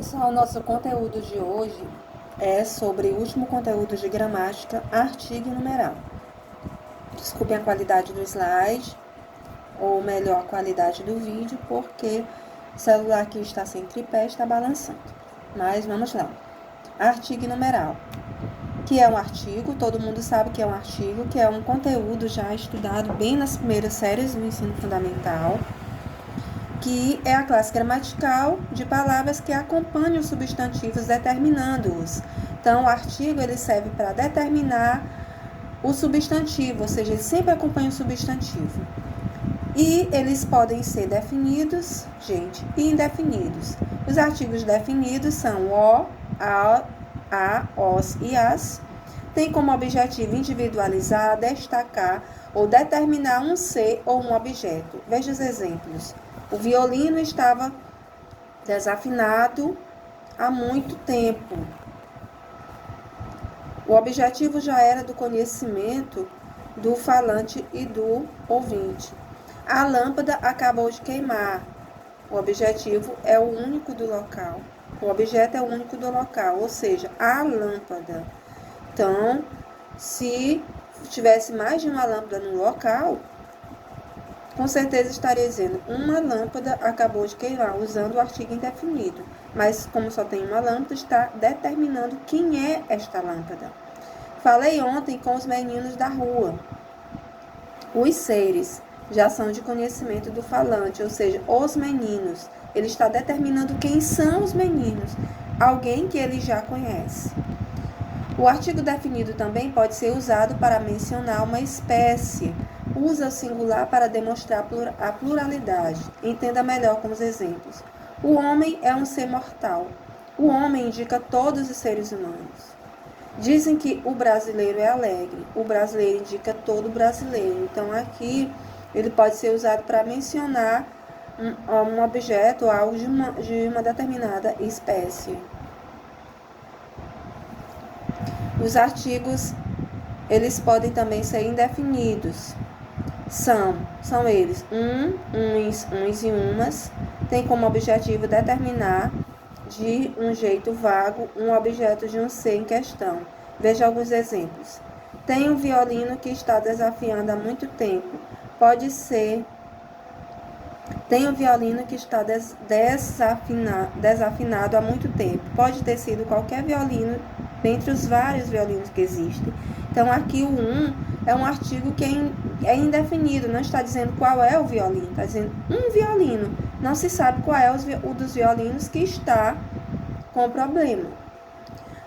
Pessoal, nosso conteúdo de hoje é sobre o último conteúdo de gramática, artigo e numeral. Desculpem a qualidade do slide, ou melhor, a qualidade do vídeo, porque o celular aqui está sem tripé, está balançando. Mas vamos lá. Artigo e numeral. Que é um artigo, todo mundo sabe que é um artigo, que é um conteúdo já estudado bem nas primeiras séries do ensino fundamental, que é a classe gramatical de palavras que acompanham os substantivos determinando-os. Então, o artigo ele serve para determinar o substantivo, ou seja, ele sempre acompanha o substantivo. E eles podem ser definidos, e indefinidos. Os artigos definidos são o, a, os e as. Tem como objetivo individualizar, destacar ou determinar um ser ou um objeto. Veja os exemplos. O violino estava desafinado há muito tempo. O objetivo já era do conhecimento do falante e do ouvinte. A lâmpada acabou de queimar. O objetivo é o único do local. O objeto é o único do local, ou seja, a lâmpada. Então, se tivesse mais de uma lâmpada no local, com certeza estaria dizendo, uma lâmpada acabou de queimar, usando o artigo indefinido. Mas, como só tem uma lâmpada, está determinando quem é esta lâmpada. Falei ontem com os meninos da rua. Os seres já são de conhecimento do falante, ou seja, os meninos. Ele está determinando quem são os meninos, alguém que ele já conhece. O artigo definido também pode ser usado para mencionar uma espécie. Usa o singular para demonstrar a pluralidade. Entenda melhor com os exemplos. O homem é um ser mortal. O homem indica todos os seres humanos. Dizem que o brasileiro é alegre. O brasileiro indica todo brasileiro. Então, aqui, ele pode ser usado para mencionar um objeto ou algo de uma determinada espécie. Os artigos, eles podem também ser indefinidos. São eles uns e umas, tem como objetivo determinar de um jeito vago um objeto de um ser em questão. Veja alguns exemplos. Tem um violino que está desafiando há muito tempo. Pode ser. Tem um violino que está desafinado há muito tempo. Pode ter sido qualquer violino dentre os vários violinos que existem. Então, aqui o é um artigo que é indefinido, não está dizendo qual é o violino, está dizendo um violino. Não se sabe qual é o dos violinos que está com problema.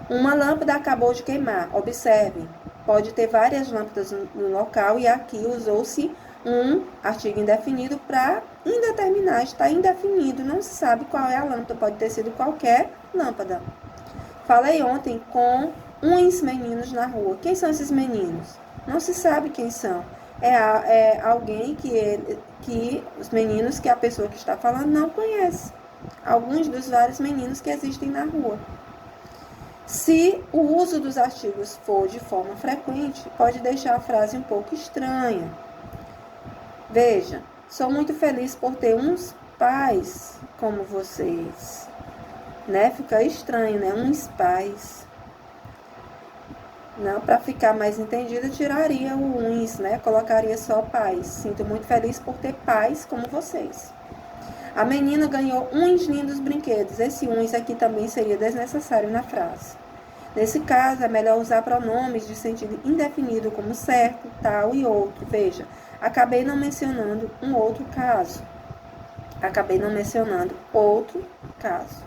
Uma lâmpada acabou de queimar. Observe, pode ter várias lâmpadas no local e aqui usou-se um artigo indefinido para indeterminar, está indefinido, não se sabe qual é a lâmpada, pode ter sido qualquer lâmpada. Falei ontem com uns meninos na rua. Quem são esses meninos? Não se sabe quem são. É alguém que os meninos que a pessoa que está falando não conhece. Alguns dos vários meninos que existem na rua. Se o uso dos artigos for de forma frequente, pode deixar a frase um pouco estranha. Veja, sou muito feliz por ter uns pais como vocês. Né? Fica estranho, né? Uns pais. Não, para ficar mais entendido, tiraria o uns, né? Colocaria só pais. Sinto muito feliz por ter pais como vocês. A menina ganhou uns lindos brinquedos. Esse uns aqui também seria desnecessário na frase. Nesse caso, é melhor usar pronomes de sentido indefinido como certo, tal e outro. Veja, acabei não mencionando um outro caso. Acabei não mencionando outro caso.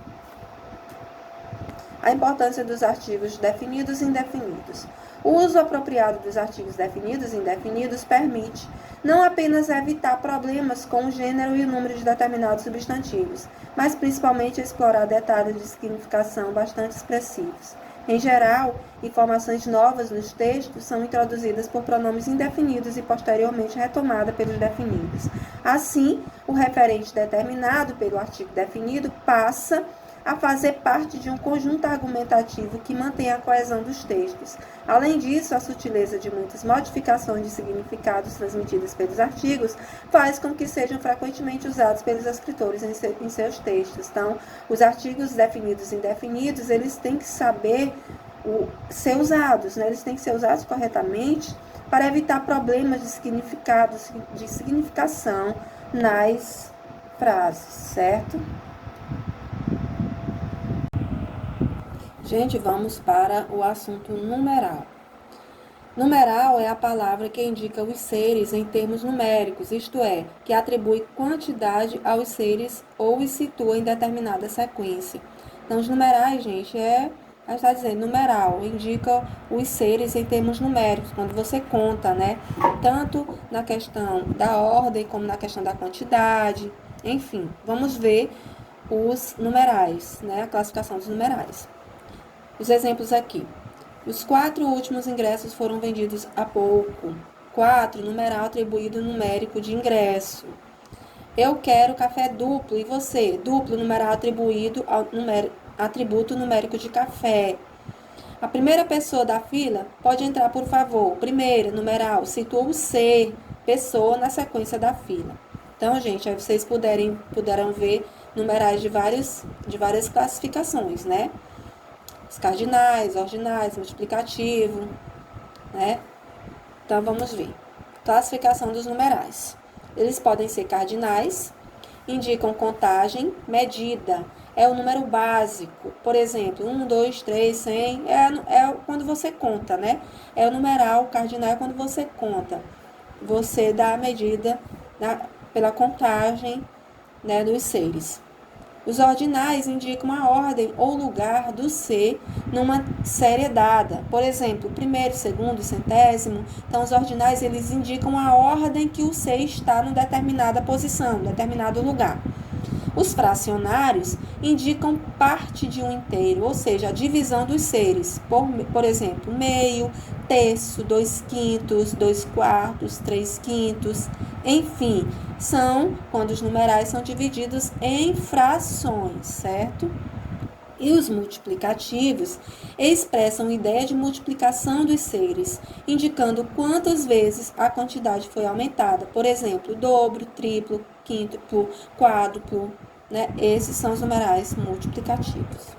A importância dos artigos definidos e indefinidos. O uso apropriado dos artigos definidos e indefinidos permite não apenas evitar problemas com o gênero e o número de determinados substantivos, mas principalmente explorar detalhes de significação bastante expressivos. Em geral, informações novas nos textos são introduzidas por pronomes indefinidos e posteriormente retomadas pelos definidos. Assim, o referente determinado pelo artigo definido passa a fazer parte de um conjunto argumentativo que mantém a coesão dos textos. Além disso, a sutileza de muitas modificações de significados transmitidas pelos artigos faz com que sejam frequentemente usados pelos escritores em seus textos. Então, os artigos definidos e indefinidos, eles têm que saber ser usados, né? Eles têm que ser usados corretamente para evitar problemas de significados, de significação nas frases, certo? Gente, vamos para o assunto numeral. Numeral é a palavra que indica os seres em termos numéricos, isto é, que atribui quantidade aos seres ou os situa em determinada sequência. Então, os numerais, gente, a gente está dizendo numeral, indica os seres em termos numéricos, quando você conta, né? Tanto na questão da ordem como na questão da quantidade, enfim. Vamos ver os numerais, né? A classificação dos numerais. Os exemplos aqui. Os 4 últimos ingressos foram vendidos há pouco. 4, numeral atribuído numérico de ingresso. Eu quero café duplo. E você? Duplo, numeral atribuído ao atributo numérico de café. A primeira pessoa da fila pode entrar, por favor. Primeira, numeral, situa o ser, pessoa na sequência da fila. Então, gente, aí vocês puderam ver numerais de várias classificações, né? Os cardinais, ordinais, multiplicativo, né? Então, vamos ver. Classificação dos numerais. Eles podem ser cardinais, indicam contagem, medida. É o número básico. Por exemplo, 1, 2, 3, 100. É quando você conta, né? É o numeral, o cardinal é quando você conta. Você dá a medida pela contagem, né, dos seres. Os ordinais indicam a ordem ou lugar do ser numa série dada. Por exemplo, primeiro, segundo, centésimo. Então, os ordinais, eles indicam a ordem que o ser está em determinada posição, em determinado lugar. Os fracionários indicam parte de um inteiro, ou seja, a divisão dos seres. Por exemplo, meio, terço, 2/5, 2/4, 3/5. Enfim, são quando os numerais são divididos em frações, certo? E os multiplicativos expressam ideia de multiplicação dos seres, indicando quantas vezes a quantidade foi aumentada. Por exemplo, dobro, triplo, quíntuplo, quádruplo, né? Esses são os numerais multiplicativos.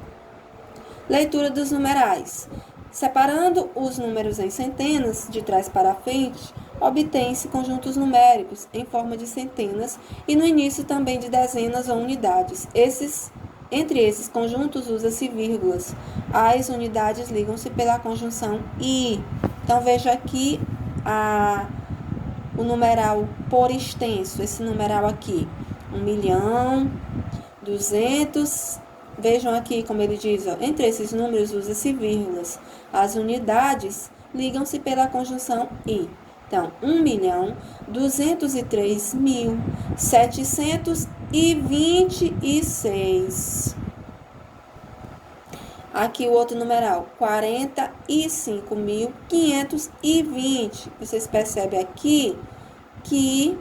Leitura dos numerais. Separando os números em centenas, de trás para frente, obtém-se conjuntos numéricos em forma de centenas e no início também de dezenas ou unidades. Entre esses conjuntos usa-se vírgulas. As unidades ligam-se pela conjunção I. Então, veja aqui o numeral por extenso, esse numeral aqui. 1.200.000. Vejam aqui como ele diz, ó, entre esses números usa-se vírgulas. As unidades ligam-se pela conjunção I. Então, 1.203.726. Aqui o outro numeral, 45.520. Vocês percebem aqui que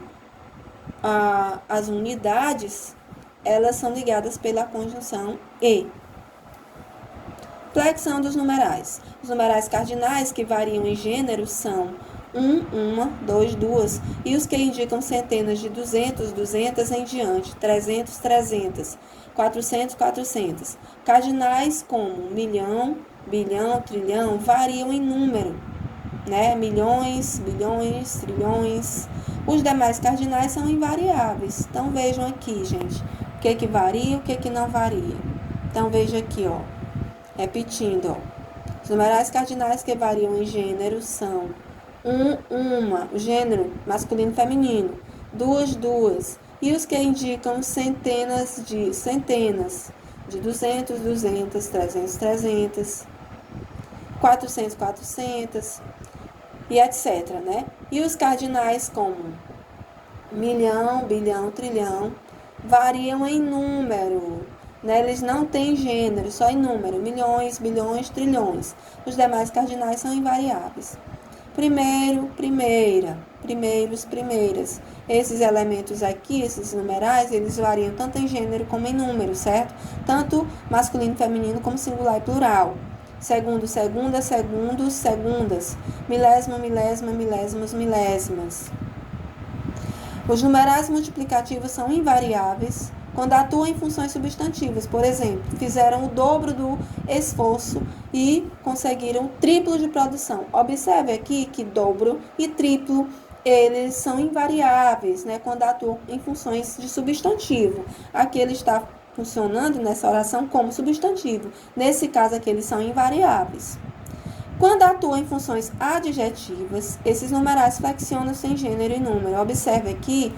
as unidades, elas são ligadas pela conjunção E. Flexão dos numerais. Os numerais cardinais que variam em gênero são 1, 1, 2, 2, e os que indicam centenas de 200, 200 em diante, 300, 300, 400, 400. Cardinais como milhão, bilhão, trilhão variam em número, né? Milhões, bilhões, trilhões. Os demais cardinais são invariáveis. Então, vejam aqui, gente, o que varia e o que não varia. Então, veja aqui, ó, repetindo, ó. Os numerais cardinais que variam em gênero são 1, 1, o gênero masculino e feminino, 2, 2, e os que indicam centenas de 200, 200, 300, 300, 400, 400, e etc, né? E os cardinais como milhão, bilhão, trilhão, variam em número, né? Eles não têm gênero, só em número, milhões, bilhões, trilhões. Os demais cardinais são invariáveis. Primeiro, primeira, primeiros, primeiras. Esses elementos aqui, esses numerais, eles variam tanto em gênero como em número, certo? Tanto masculino e feminino como singular e plural. Segundo, segunda, segundos, segundas. Milésima, milésima, milésimos, milésimas. Os numerais multiplicativos são invariáveis quando atuam em funções substantivas. Por exemplo, fizeram o dobro do esforço e conseguiram o triplo de produção. Observe aqui que dobro e triplo, eles são invariáveis, né, quando atuam em funções de substantivo. Aqui ele está funcionando nessa oração como substantivo. Nesse caso aqui, eles são invariáveis. Quando atuam em funções adjetivas, esses numerais flexionam-se em gênero e número. Observe aqui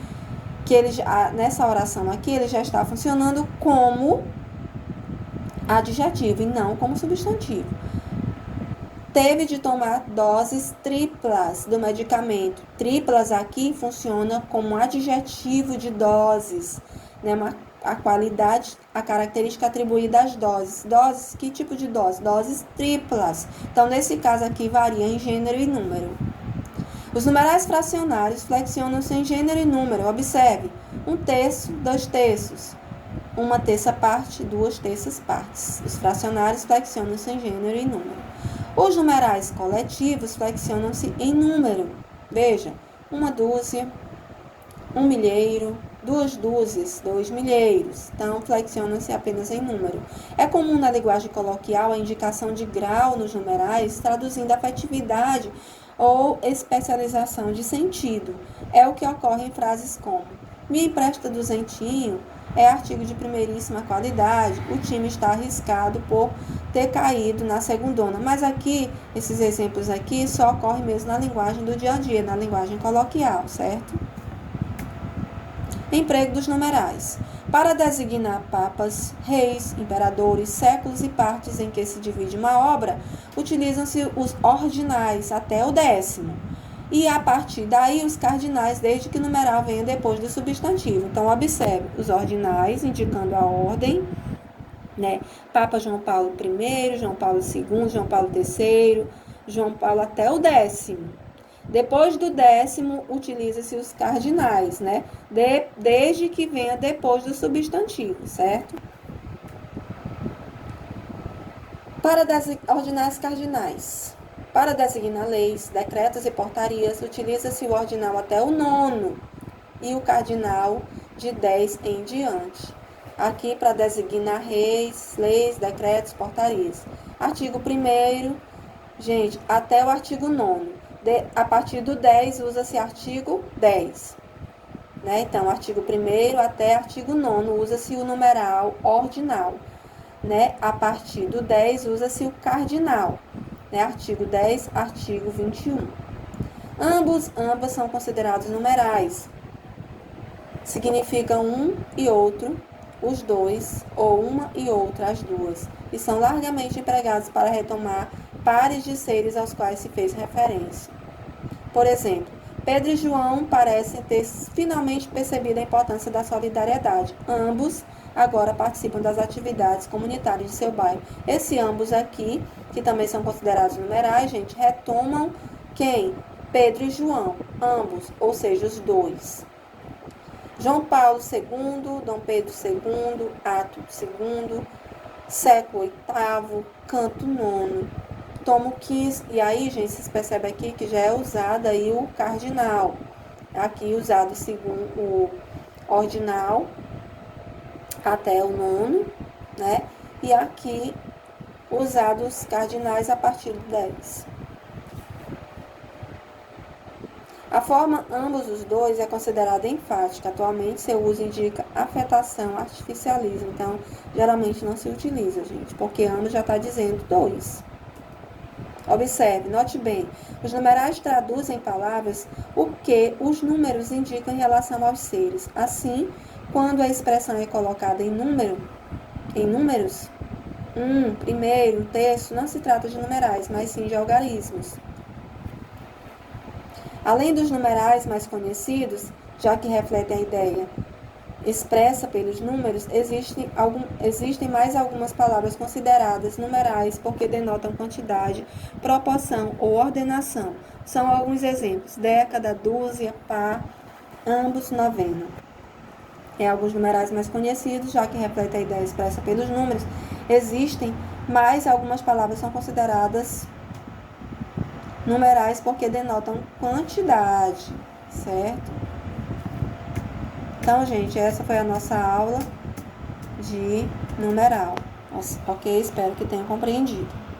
que ele, nessa oração aqui, ele já está funcionando como adjetivo e não como substantivo. Teve de tomar doses triplas do medicamento. Triplas aqui funciona como adjetivo de doses, né? A qualidade, a característica atribuída às doses. Doses, que tipo de dose? Doses triplas. Então, nesse caso aqui, varia em gênero e número. Os numerais fracionários flexionam-se em gênero e número. Observe, 1/3, 2/3, 1/3 parte, 2/3 partes. Os fracionários flexionam-se em gênero e número. Os numerais coletivos flexionam-se em número. Veja, 1 dúzia, 1 milheiro, 2 dúzias, 2 milheiros. Então, flexiona-se apenas em número. É comum na linguagem coloquial a indicação de grau nos numerais, traduzindo afetividade ou especialização de sentido. É o que ocorre em frases como: me empresta duzentinho, é artigo de primeiríssima qualidade, o time está arriscado por ter caído na segundona. Mas aqui, esses exemplos aqui só ocorrem mesmo na linguagem do dia a dia, na linguagem coloquial, certo? Emprego dos numerais. Para designar papas, reis, imperadores, séculos e partes em que se divide uma obra, utilizam-se os ordinais até o 10º. E a partir daí os cardinais, desde que o numeral venha depois do substantivo. Então, observe os ordinais indicando a ordem, né? Papa João Paulo I, João Paulo II, João Paulo III, João Paulo até o 10º. Depois do 10º, utiliza-se os cardinais, né? Desde que venha depois do substantivo, certo? Para ordinar os cardinais. Para designar leis, decretos e portarias, utiliza-se o ordinal até o 9º e o cardinal de 10 em diante. Aqui, para designar reis, leis, decretos, portarias. Artigo 1º, gente, até o artigo 9º. A partir do 10, usa-se artigo 10. Né? Então, artigo 1º até artigo 9º, usa-se o numeral ordinal. Né? A partir do 10, usa-se o cardinal. Né? Artigo 10, artigo 21. Ambas são considerados numerais. Significam um e outro, os dois, ou uma e outra, as duas. E são largamente empregados para retomar pares de seres aos quais se fez referência. Por exemplo, Pedro e João parecem ter finalmente percebido a importância da solidariedade. Ambos agora participam das atividades comunitárias de seu bairro. Esse ambos aqui, que também são considerados numerais, gente, retomam quem? Pedro e João, ambos, ou seja, os dois. João Paulo II, Dom Pedro II, ato 2º, século 8º, canto 9º. Tomo 15, e aí, gente, vocês percebem aqui que já é usado aí o cardinal. Aqui usado segundo o ordinal até o 9º, né? E aqui usados os cardinais a partir do 10. A forma ambos os dois é considerada enfática. Atualmente, seu uso indica afetação, artificialismo. Então, geralmente não se utiliza, gente, porque ambos já está dizendo dois. Observe, note bem, os numerais traduzem em palavras o que os números indicam em relação aos seres. Assim, quando a expressão é colocada em números, primeiro, terço, não se trata de numerais, mas sim de algarismos. Além dos numerais mais conhecidos, já que refletem a ideia expressa pelos números, existem mais algumas palavras consideradas numerais porque denotam quantidade, proporção ou ordenação. São alguns exemplos: década, dúzia, par, ambos, novena. Alguns numerais mais conhecidos, já que reflete a ideia expressa pelos números, existem, mas algumas palavras são consideradas numerais porque denotam quantidade, certo? Então, gente, essa foi a nossa aula de numeral, ok? Espero que tenham compreendido.